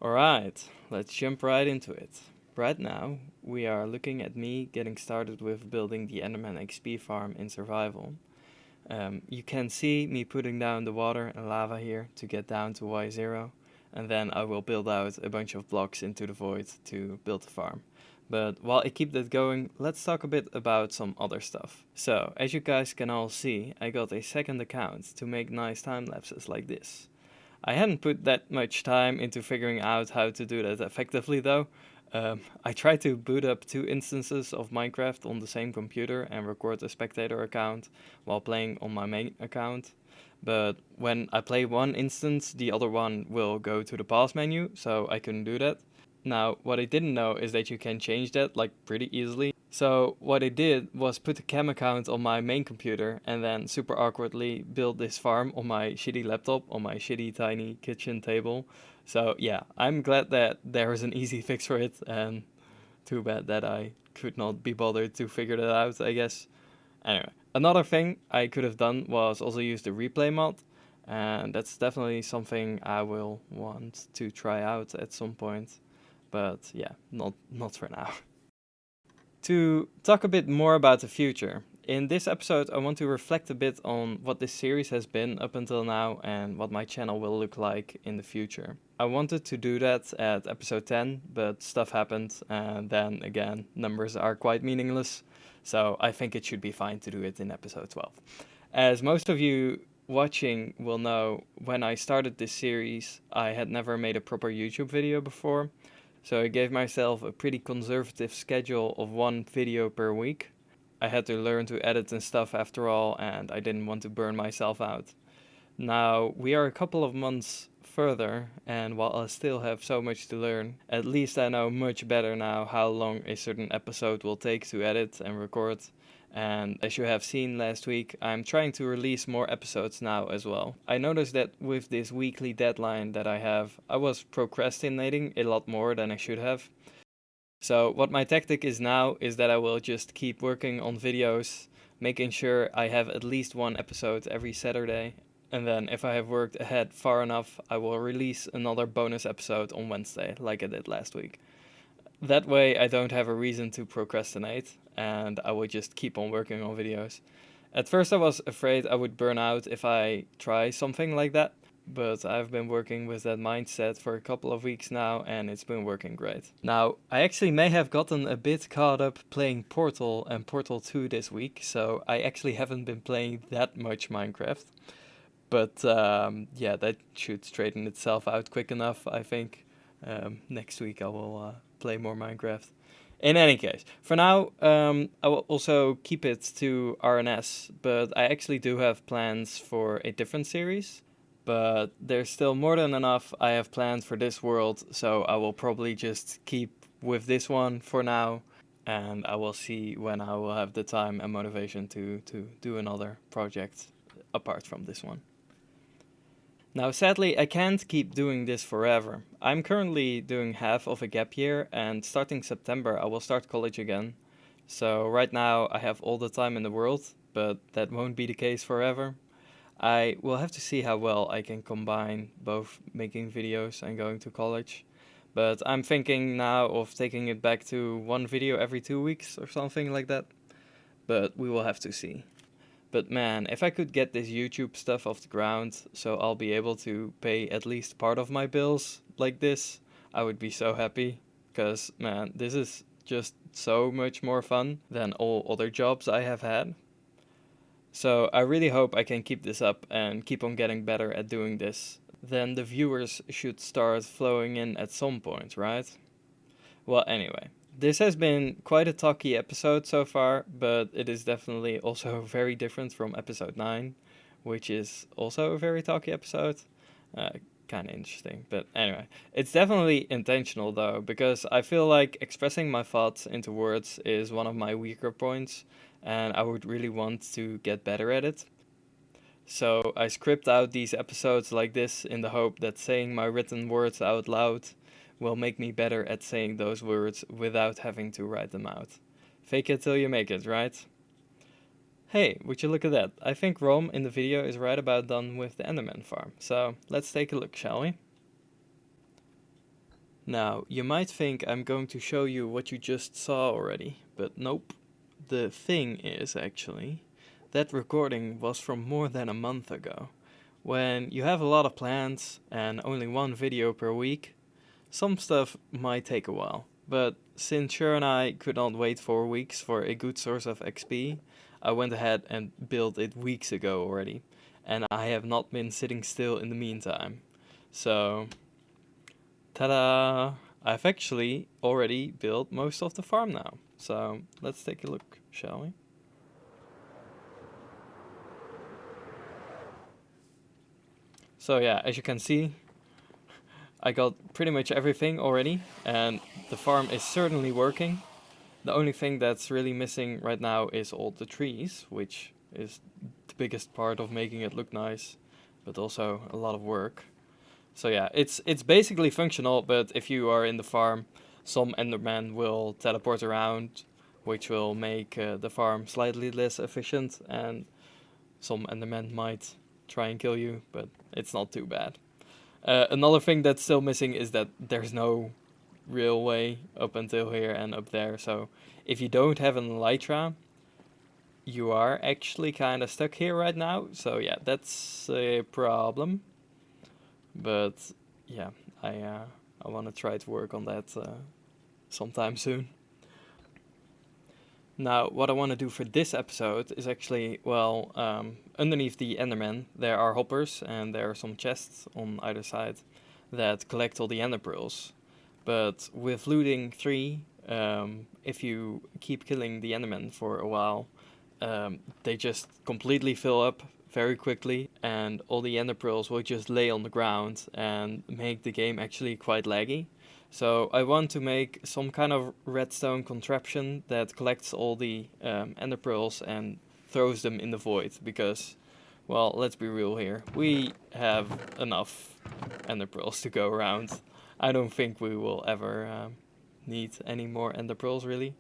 Alright, let's jump right into it. Right now, we are looking at me getting started with building the Enderman XP farm in survival. You can see me putting down the water and lava here to get down to Y0, and then I will build out a bunch of blocks into the void to build the farm. But while I keep that going, let's talk a bit about some other stuff. So, as you guys can all see, I got a second account to make nice time lapses like this. I hadn't put that much time into figuring out how to do that effectively though. I tried to boot up two instances of Minecraft on the same computer and record a spectator account while playing on my main account. But when I play one instance, the other one will go to the pause menu, so I couldn't do that. Now, what I didn't know is that you can change that like pretty easily. So what I did was put the cam account on my main computer and then super awkwardly build this farm on my shitty laptop on my shitty tiny kitchen table. So yeah, I'm glad that there is an easy fix for it, and too bad that I could not be bothered to figure that out, I guess. Anyway, another thing I could have done was also use the replay mod, and that's definitely something I will want to try out at some point. But yeah, not for now. To talk a bit more about the future, in this episode I want to reflect a bit on what this series has been up until now and what my channel will look like in the future. I wanted to do that at episode 10, but stuff happened, and then again, numbers are quite meaningless, so I think it should be fine to do it in episode 12. As most of you watching will know, when I started this series, I had never made a proper YouTube video before. So I gave myself a pretty conservative schedule of one video per week. I had to learn to edit and stuff after all, and I didn't want to burn myself out. Now, we are a couple of months further, and while I still have so much to learn, at least I know much better now how long a certain episode will take to edit and record. And as you have seen last week, I'm trying to release more episodes now as well. I noticed that with this weekly deadline that I have, I was procrastinating a lot more than I should have. So, what my tactic is now is that I will just keep working on videos, making sure I have at least one episode every Saturday. And then, if I have worked ahead far enough, I will release another bonus episode on Wednesday, like I did last week. That way, I don't have a reason to procrastinate, and I will just keep on working on videos. At first, I was afraid I would burn out if I try something like that, but I've been working with that mindset for a couple of weeks now, and it's been working great. Now, I actually may have gotten a bit caught up playing Portal and Portal 2 this week, so I actually haven't been playing that much Minecraft. But yeah, that should straighten itself out quick enough, I think. Next week I will play more Minecraft. In any case, for now, I will also keep it to RNS, but I actually do have plans for a different series. But there's still more than enough I have planned for this world, so I will probably just keep with this one for now, and I will see when I will have the time and motivation to do another project apart from this one. Now, sadly, I can't keep doing this forever. I'm currently doing half of a gap year, and starting September, I will start college again. So, right now, I have all the time in the world, but that won't be the case forever. I will have to see how well I can combine both making videos and going to college. But I'm thinking now of taking it back to one video every 2 weeks or something like that. But we will have to see. But man, if I could get this YouTube stuff off the ground so I'll be able to pay at least part of my bills like this, I would be so happy. Because man, this is just so much more fun than all other jobs I have had. So I really hope I can keep this up and keep on getting better at doing this. Then the viewers should start flowing in at some point, right? Well, anyway, this has been quite a talky episode so far, but it is definitely also very different from episode 9, which is also a very talky episode. Uh, kind of interesting, but anyway, it's definitely intentional though, because I feel like expressing my thoughts into words is one of my weaker points, and I would really want to get better at it. So I script out these episodes like this in the hope that saying my written words out loud will make me better at saying those words without having to write them out. Fake it till you make it, right? Hey, would you look at that? I think Rome in the video is right about done with the enderman farm. So let's take a look, shall we? Now, you might think I'm going to show you what you just saw already, but nope. The thing is, actually, that recording was from more than a month ago. When you have a lot of plans and only one video per week, some stuff might take a while. But since Sure and I could not wait 4 weeks for a good source of XP, I went ahead and built it weeks ago already. And I have not been sitting still in the meantime. So, ta-da! I've actually already built most of the farm now. So, let's take a look, shall we? So yeah, as you can see, I got pretty much everything already, and the farm is certainly working. The only thing that's really missing right now is all the trees, which is the biggest part of making it look nice, but also a lot of work. So yeah, it's basically functional, but if you are in the farm, some enderman will teleport around, which will make the farm slightly less efficient, and some enderman might try and kill you, but it's not too bad. Another thing that's still missing is that there's no real way up until here and up there. So if you don't have an elytra, you are actually kind of stuck here right now. So yeah, that's a problem. But yeah, I want to try to work on that sometime soon. Now, what I want to do for this episode is actually, well, underneath the Enderman, there are hoppers and there are some chests on either side that collect all the Ender pearls. But with looting 3, if you keep killing the Enderman for a while, they just completely fill up very quickly, and all the Ender pearls will just lay on the ground and make the game actually quite laggy. So I want to make some kind of redstone contraption that collects all the ender pearls and throws them in the void, because, well, let's be real here. We have enough ender pearls to go around. I don't think we will ever need any more ender pearls, really,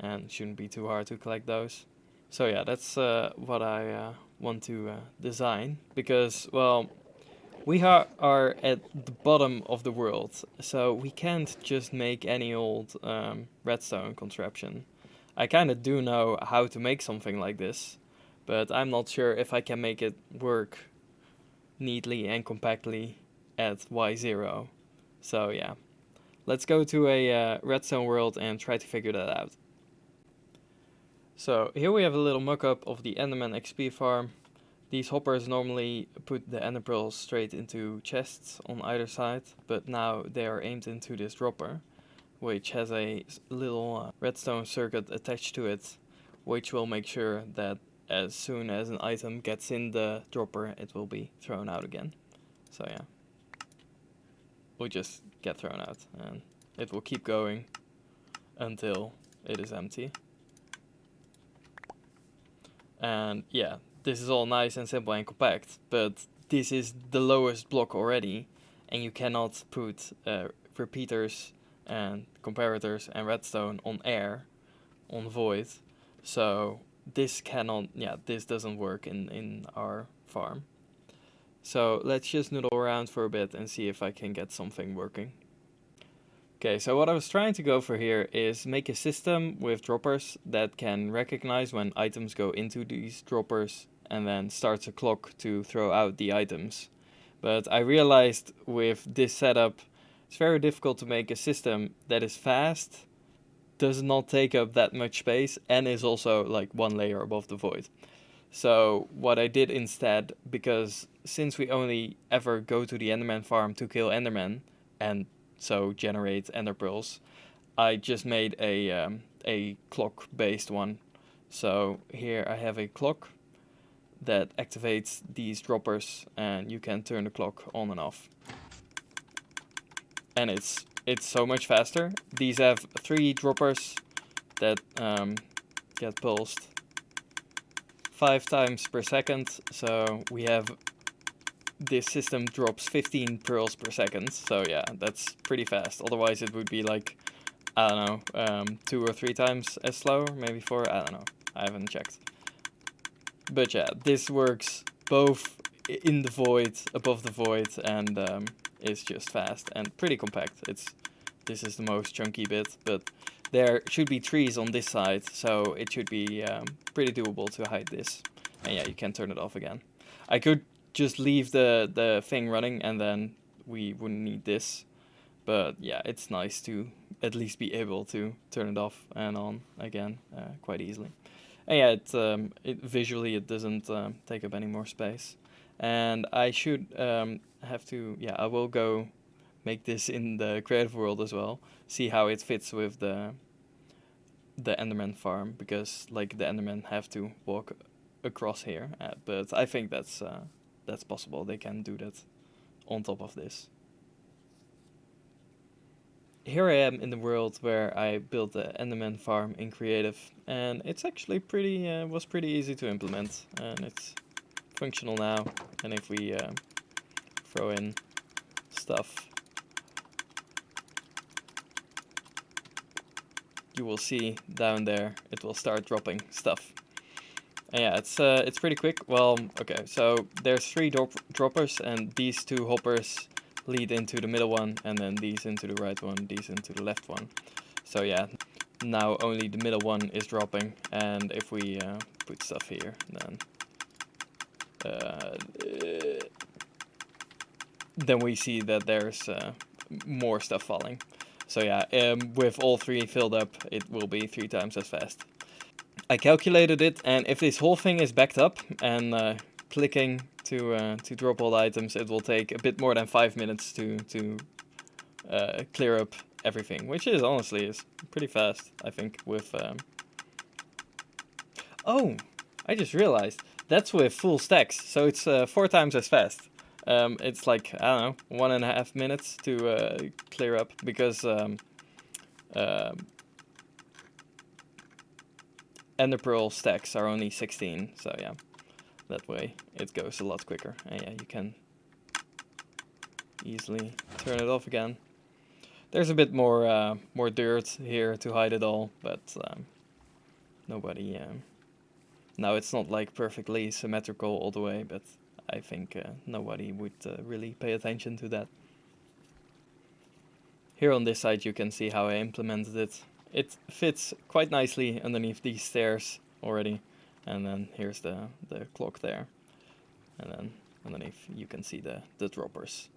and shouldn't be too hard to collect those. So yeah, that's what I want to design, because, well, we are at the bottom of the world, so we can't just make any old redstone contraption. I kind of do know how to make something like this, but I'm not sure if I can make it work neatly and compactly at Y0. So yeah, let's go to a redstone world and try to figure that out. So here we have a little mock-up of the Enderman XP farm. These hoppers normally put the ender pearls straight into chests on either side, but now they are aimed into this dropper, which has a little redstone circuit attached to it, which will make sure that as soon as an item gets in the dropper, it will be thrown out again. So yeah, will just get thrown out, and it will keep going until it is empty. And yeah, this is all nice and simple and compact, but this is the lowest block already, and you cannot put repeaters and comparators and redstone on air, on void. So this cannot, yeah, this doesn't work in our farm. So let's just noodle around for a bit and see if I can get something working. Okay, so what I was trying to go for here is make a system with droppers that can recognize when items go into these droppers and then starts a clock to throw out the items. But I realized with this setup, it's very difficult to make a system that is fast, does not take up that much space, and is also like one layer above the void. So what I did instead, because since we only ever go to the Enderman farm to kill Enderman, and so generate ender pearls, I just made a clock based one. So here I have a clock that activates these droppers, and you can turn the clock on and off. And it's so much faster. These have 3 droppers that get pulsed 5 times per second, so we have this system drops 15 pearls per second, so yeah, that's pretty fast. Otherwise it would be like, I don't know, 2 or 3 times as slow, maybe 4, I don't know, I haven't checked. But yeah, this works both in the void, above the void, and is just fast and pretty compact. It's this is the most chunky bit, but there should be trees on this side, so it should be pretty doable to hide this. And yeah, you can turn it off again. I could just leave the thing running and then we wouldn't need this. But yeah, it's nice to at least be able to turn it off and on again quite easily. And yeah, it visually it doesn't take up any more space. And I should have to, yeah, I will go make this in the creative world as well. See how it fits with the Enderman farm, because like the Endermen have to walk across here. But I think that's possible. They can do that on top of this. Here I am in the world where I built the Enderman farm in creative, and it's actually was pretty easy to implement, and it's functional now. And if we throw in stuff, you will see down there it will start dropping stuff. And yeah, it's pretty quick. Well, okay, so there's 3 droppers, and these 2 hoppers lead into the middle one, and then these into the right one, these into the left one. So yeah, now only the middle one is dropping, and if we put stuff here, then we see that there's more stuff falling. So yeah, with all 3 filled up, it will be 3 times as fast. I calculated it, and if this whole thing is backed up and clicking to drop all the items, it will take a bit more than 5 minutes to clear up everything, which is honestly pretty fast, I think. With oh, I just realized that's with full stacks, so it's 4 times as fast. It's like, I don't know, 1.5 minutes to clear up, because Ender Pearl stacks are only 16, so yeah, that way it goes a lot quicker. And yeah, you can easily turn it off again. There's a bit more dirt here to hide it all, but nobody. Now it's not like perfectly symmetrical all the way, but I think nobody would really pay attention to that. Here on this side you can see how I implemented it. It fits quite nicely underneath these stairs already, and then here's the clock there, and then underneath you can see the droppers.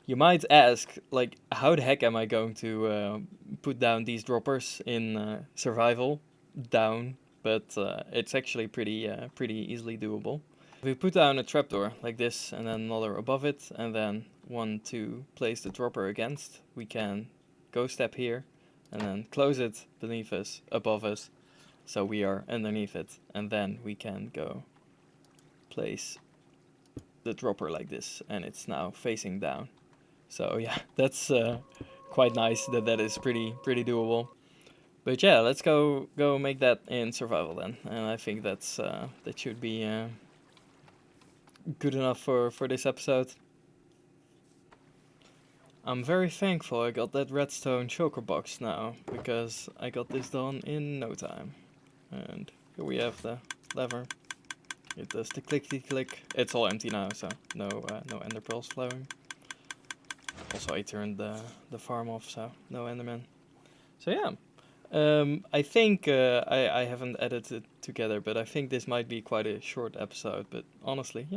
You might ask, like, how the heck am I going to put down these droppers in survival down? But it's actually pretty easily doable. We put down a trapdoor like this, and then another above it, and then one to place the dropper against. We can go step here, and then close it beneath us, above us, so we are underneath it, and then we can go place the dropper like this, and it's now facing down. So yeah, that's quite nice. That is pretty doable. But yeah, let's go make that in survival then, and I think that should be good enough for this episode. I'm very thankful I got that redstone choker box now, because I got this done in no time. And here we have the lever. It does the clicky click. It's all empty now, so no ender pearls flowing. Also, I turned the farm off, so no enderman. So yeah, I think I haven't edited it together, but I think this might be quite a short episode. But honestly,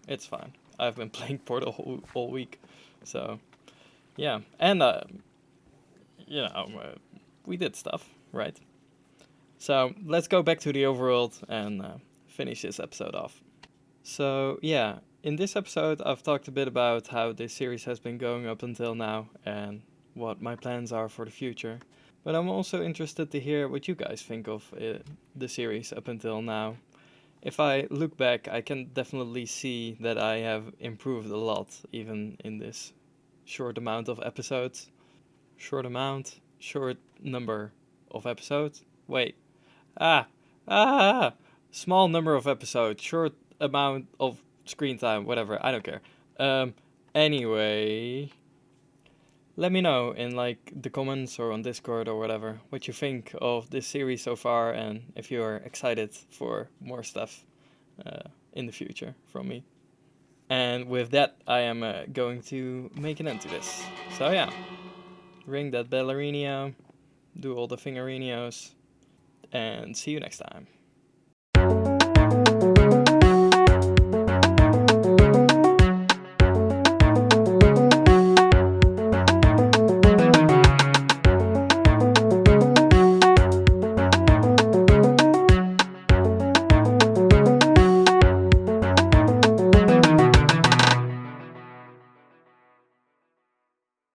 it's fine. I've been playing Portal all week, so yeah. And we did stuff, right? So let's go back to the overworld and finish this episode off. So yeah, in this episode I've talked a bit about how this series has been going up until now and what my plans are for the future. But I'm also interested to hear what you guys think of the series up until now. If I look back, I can definitely see that I have improved a lot, even in this short amount of episodes. Short number of episodes. Wait. Small number of episodes, short amount of screen time, whatever, I don't care. Anyway, let me know in like the comments or on Discord or whatever what you think of this series so far, and if you're excited for more stuff in the future from me. And with that, I am going to make an end to this. So yeah, ring that ballerino, do all the fingerinos, and see you next time.